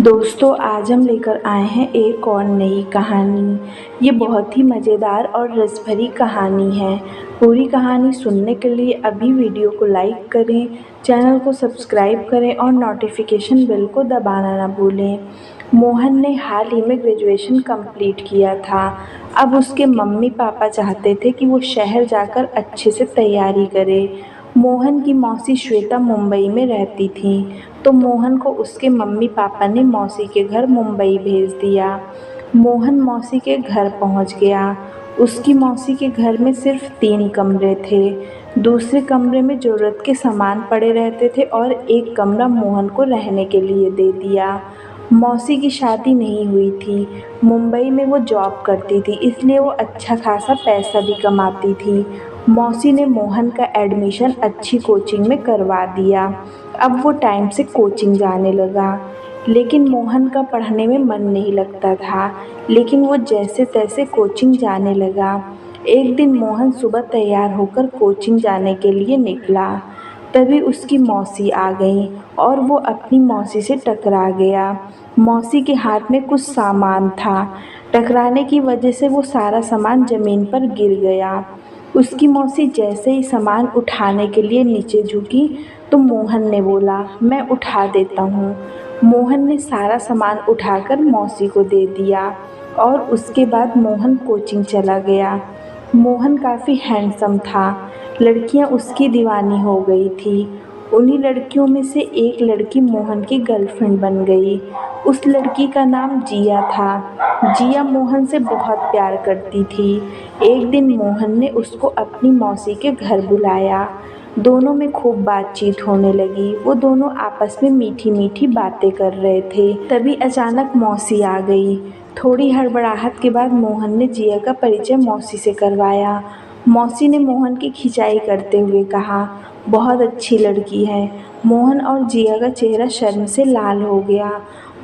दोस्तों आज हम लेकर आए हैं एक और नई कहानी। ये बहुत ही मज़ेदार और रस भरी कहानी है। पूरी कहानी सुनने के लिए अभी वीडियो को लाइक करें, चैनल को सब्सक्राइब करें और नोटिफिकेशन बेल को दबाना ना भूलें। मोहन ने हाल ही में ग्रेजुएशन कंप्लीट किया था। अब उसके मम्मी पापा चाहते थे कि वो शहर जाकर अच्छे से तैयारी करे। मोहन की मौसी श्वेता मुंबई में रहती थी, तो मोहन को उसके मम्मी पापा ने मौसी के घर मुंबई भेज दिया। मोहन मौसी के घर पहुंच गया। उसकी मौसी के घर में सिर्फ 3 कमरे थे। दूसरे कमरे में ज़रूरत के सामान पड़े रहते थे और एक कमरा मोहन को रहने के लिए दे दिया। मौसी की शादी नहीं हुई थी। मुंबई में वो जॉब करती थी, इसलिए वो अच्छा खासा पैसा भी कमाती थी। मौसी ने मोहन का एडमिशन अच्छी कोचिंग में करवा दिया। अब वो टाइम से कोचिंग जाने लगा, लेकिन मोहन का पढ़ने में मन नहीं लगता था। लेकिन वो जैसे तैसे कोचिंग जाने लगा। एक दिन मोहन सुबह तैयार होकर कोचिंग जाने के लिए निकला। तभी उसकी मौसी आ गई और वो अपनी मौसी से टकरा गया। मौसी के हाथ में कुछ सामान था। टकराने की वजह से वो सारा सामान ज़मीन पर गिर गया। उसकी मौसी जैसे ही सामान उठाने के लिए नीचे झुकी, तो मोहन ने बोला, मैं उठा देता हूँ। मोहन ने सारा सामान उठाकर मौसी को दे दिया और उसके बाद मोहन कोचिंग चला गया। मोहन काफ़ी हैंडसम था। लड़कियां उसकी दीवानी हो गई थी। उन्हीं लड़कियों में से एक लड़की मोहन की गर्लफ्रेंड बन गई। उस लड़की का नाम जिया था। जिया मोहन से बहुत प्यार करती थी। एक दिन मोहन ने उसको अपनी मौसी के घर बुलाया। दोनों में खूब बातचीत होने लगी। वो दोनों आपस में मीठी मीठी बातें कर रहे थे। तभी अचानक मौसी आ गई। थोड़ी हड़बड़ाहट के बाद मोहन ने जिया का परिचय मौसी से करवाया। मौसी ने मोहन की खिंचाई करते हुए कहा, बहुत अच्छी लड़की है। मोहन और जिया का चेहरा शर्म से लाल हो गया।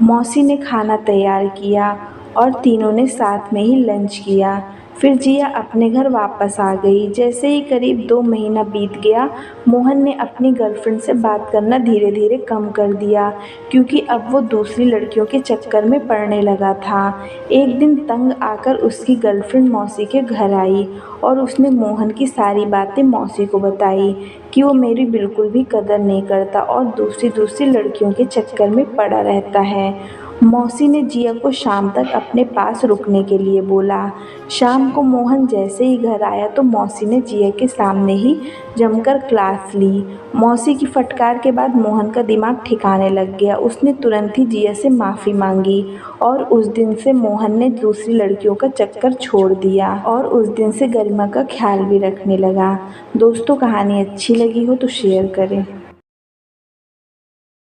मौसी ने खाना तैयार किया और तीनों ने साथ में ही लंच किया। फिर जिया अपने घर वापस आ गई। जैसे ही करीब 2 महीना बीत गया, मोहन ने अपनी गर्लफ्रेंड से बात करना धीरे धीरे कम कर दिया, क्योंकि अब वो दूसरी लड़कियों के चक्कर में पड़ने लगा था। एक दिन तंग आकर उसकी गर्लफ्रेंड मौसी के घर आई और उसने मोहन की सारी बातें मौसी को बताई कि वो मेरी बिल्कुल भी कदर नहीं करता और दूसरी दूसरी लड़कियों के चक्कर में पड़ा रहता है। मौसी ने जिया को शाम तक अपने पास रुकने के लिए बोला। शाम को मोहन जैसे ही घर आया तो मौसी ने जिया के सामने ही जमकर क्लास ली। मौसी की फटकार के बाद मोहन का दिमाग ठिकाने लग गया। उसने तुरंत ही जिया से माफ़ी मांगी और उस दिन से मोहन ने दूसरी लड़कियों का चक्कर छोड़ दिया और उस दिन से गरिमा का ख्याल भी रखने लगा। दोस्तों, कहानी अच्छी लगी हो तो शेयर करें।